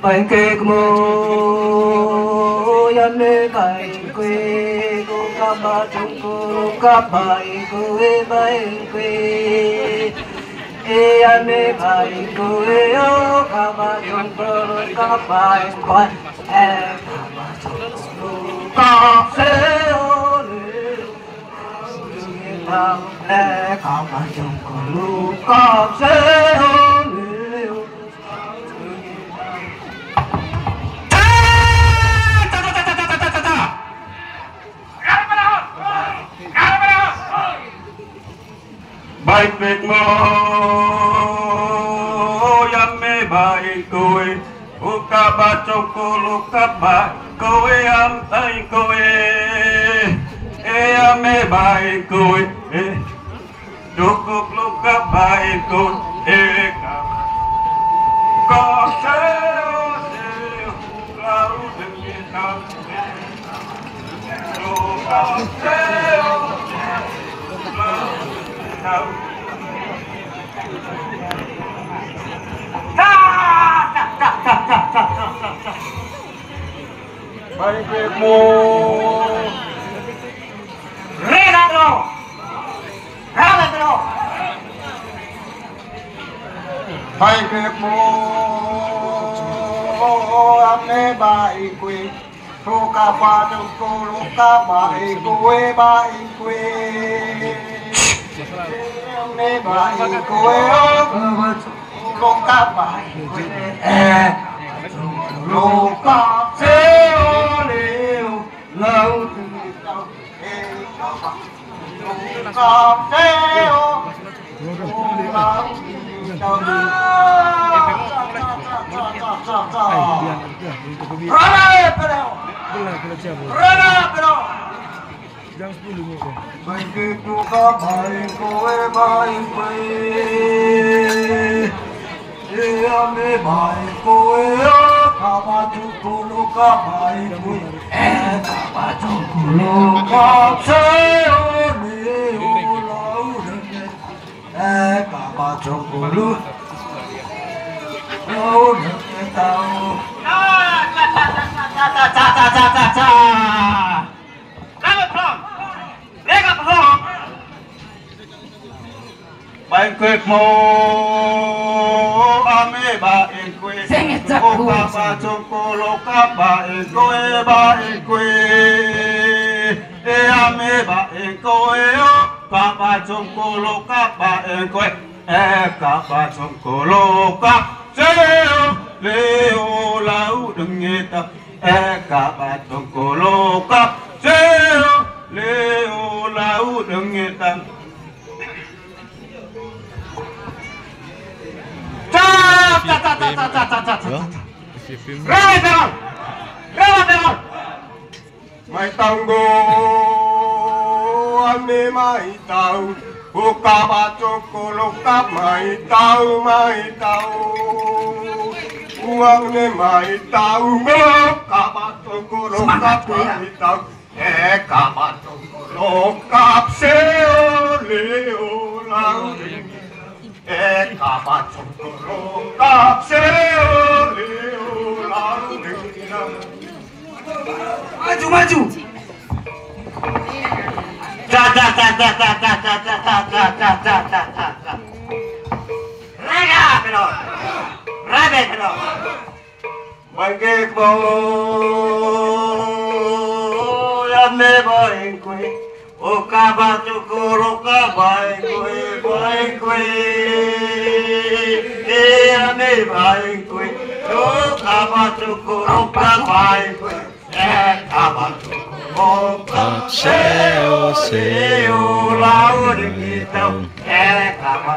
Bánh kê mô yam mê bánh quê cô ca ba chung cô ca bánh quê e yam mê bánh quê ô ca ba chung cô ca bánh quê e ca ba chung cô ca se ô lê e ca ba chung cô ca se ô lê Bạch Việt mô yam mê bài cùi u ca ba trong cô lô ca bài cô e am tay cô e am mê bài cùi đô cục lô ca bài cùi e ca có sẽ lao đừng như tao lô ca sẽ lao Bánh Việt mô Regatelo Bánh Việt mô am mê bài quỳ thu ca ba trong cô lô ca bài quê bài quê am mê bài quê lô ca bài quê lô ca xê ô liu lâu từ đầu ê cho bà lô ca xê ô lâu từ đầu Jam 10 mungkin. Begitu kabar kowe baik dia me baik kowe kabar cukup kabar kowe kabar cukup kabar kabar cukup Bánh quyết mô ame ba en quê cô ca ba trong cô lô ca ba en quê ba en quê e ame ba en quê ca ba trong cô lô ca ba en quê e ca ba trong cô lô ca leo leo lau đừng nghe ta e ca ba trong cô lô ca leo leo lau đừng nghe ta Mai tango ame mai tau buka batu koloka mai tau uang ne mai tau buka batu koloka mai tau batu koloka seo leo lau batu koloka seo maju. Raga pedor. Rabe pedor. Bangke bo ya me boy koi. Okaba chukuro ka boy koi. Ya me boy koi. Okaba chukuro ka boy koi. Okaba chukuro ka seo lau kita. Okaba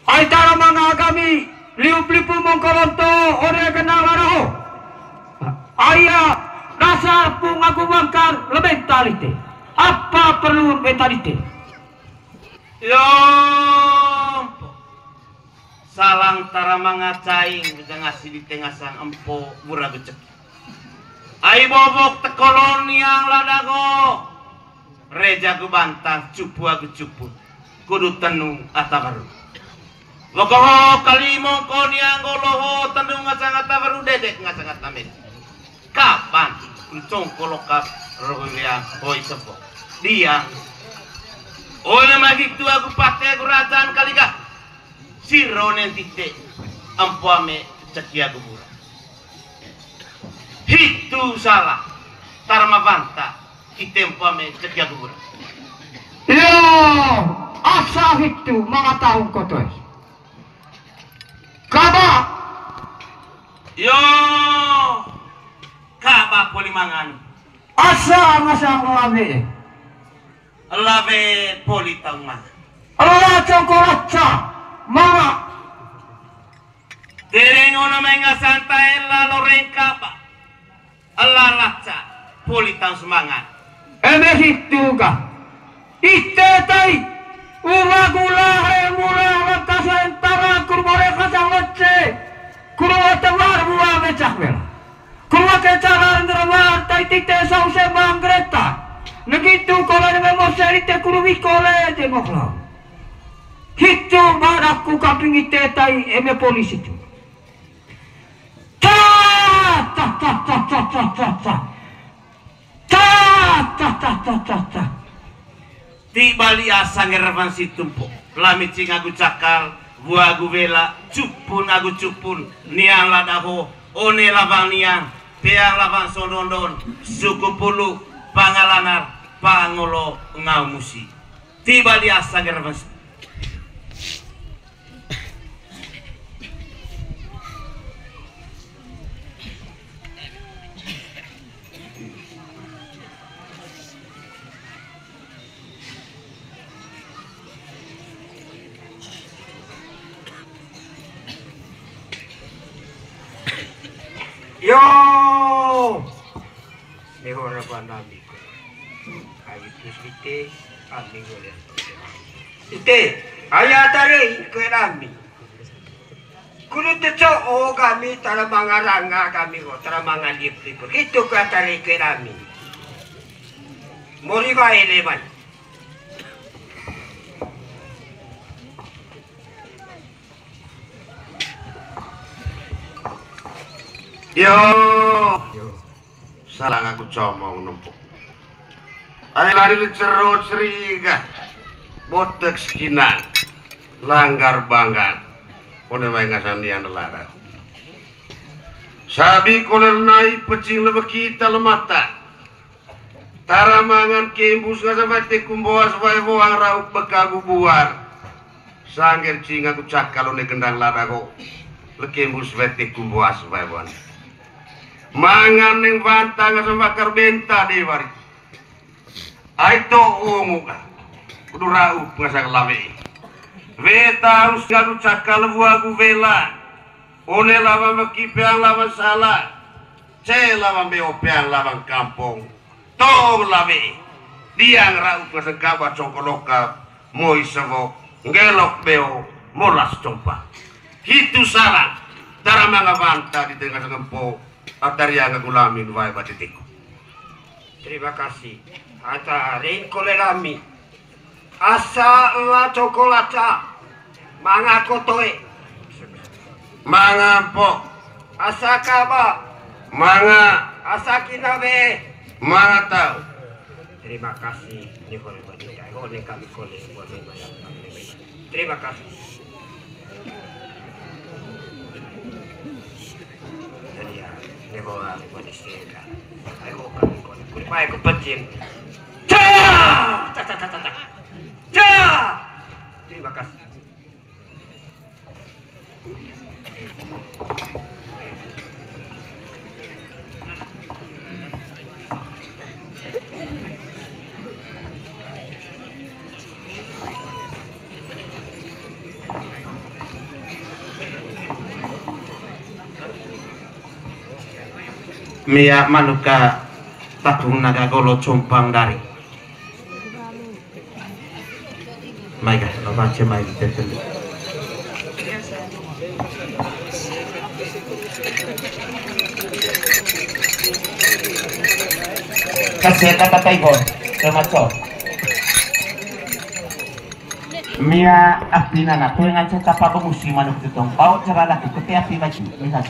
Aitara mga kami liup-lipu mongkoronto ore kenal araho. Aya rasa pungagumangkar lebih talite. Apa perlu betalite? Yo, salang tara mga caing ngasih di tengah sang empo murah becek. Ai bobok tekolon yang ladago. Reja bantah cupu aku cupu. Kudu tenung atabaru. Logoho kalimo koniang goloho tenung ngasang atabaru dedek ngasang atamin. Kapan uncong kolokap rohnya hoi sepo. Dia oleh magitu aku pakai kerajaan kalikah sironen titik ampuame cekia kubur itu salah tarmavanta itempuame cekia kubur Yo asa itu mga taong kotoy kaba Yo kaba polimangan. Asa masang labe. Labe politang mah. Allah cokolaca. Mama. Dereng ono menga santai la loreng kaba. Allah laca politang semangat. Eme situ ka. Ite tai. Ula-gula mula lakasentara kurmore kasang lece. Kurwa tewar buah becak bela. Kurwa kecaran derwar tai tite sause mangreta. Negitu kola de memoseri te kurwi kole de mokla. Hitu maraku kaping ite tai eme polisi tu. Ta ta ta ta ta ta ta ta. Ta ta ta ta ta ta. Di bali asang revan situmpo. Lami cing aku cakal. Buah guvela, cupun aku cupun, niang ladaho, one lavang niang, peang lavang sondondon, suku pulu, pangalanar, pangolo ngau musi. Tiba di asa gervas. Yo, ni orang pandai ko. Ayat kita, kami boleh. Ite, ayat tadi ko kami. Kuno teco o kami tara mangaranga kami ko, tara mangalip ko. Itu kata ko kami. Mori ba eleman. Yo, salah aku comong numpuk. Ayo lari cerut seriga, botek skinan, langgar banggan, kone main ngasan dia nelara. Sabi koler nai pecing lebih kita lemata. Taramangan kembus ngasabate kumbawa supaya buang rauk bekagu buar. Sangger cing aku cakal one gendang ladago, lekembus bete kumbawa supaya buang. Mangan ning bantang sama karbenta di wari. Aito ungu ka. Kudu raup ngasak lawe. Veta harus ngadu cakal buah guvela. One lawan mekipeang lawan salah. Ce lawan beopeang lawan kampung. Tong lawe. Diang raup ngasak kabat congkoloka. Moi sevok. Ngelok beo. Molas compa. Hitu salah. Tara mga banta di tengah sengempo. Atari yang aku lamin wae batitiku. Terima kasih. Ata ringkole lami. Asa la cokolata. Manga kotoe. Manga po. Asa kaba. Manga. Asa kinabe. Manga tahu. Terima kasih. Ini kole badita. Kole kami kole. Terima kasih. Negoa manisika. Ayo kami kole. Kulipai ko pecing. Cah! Cah! Cah! Cah! Cah! Cah! Terima kasih. Mia manuka tatung naga golo compang dari. Maiga, lo baca mai tetel. Kasih kata taibon, termasuk. Mia apina na tuengan sa tapa musim manuk tutong pau cara laki kete api baju. Lihat.